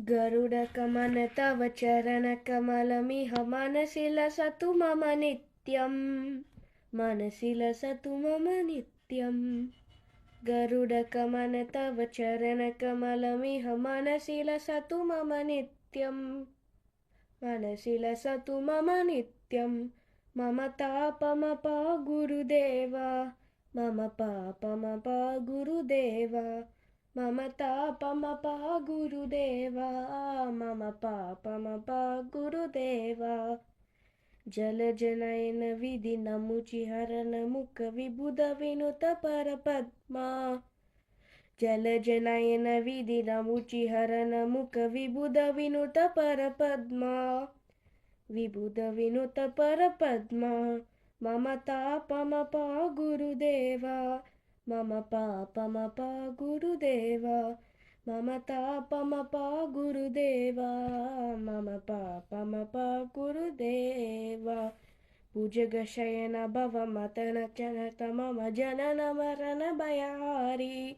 गरुडगमन तव चरणकमलमिह मनसि लसतु मम नित्यं मनसि लसतु मम नित्यं गरुडगमन तव चरणकमलमिह मनसि लसतु मम नित्यं मनसि लसतु मम नित्यं मम तापमपा गुरुदेव मम पापमपा गुरुदेव मम तापमपा गुरुदेव मम पापमपा गुरुदेव जलजनयन विधिनमुचिहरन मुख विबुध विनुत परपद्मा जलजनयन विधिनमुचिहरन मुख विबुध विनुत परपद्मा विबुध विनुत परपद्मा मम तापमपा गुरुदेव मम पापमपा गुरुदेव मम तापमपा गुरुदेव मम पापमपा गुरुदेव भुजगशयन भवमतन चनत मम जनन मरण भयहारी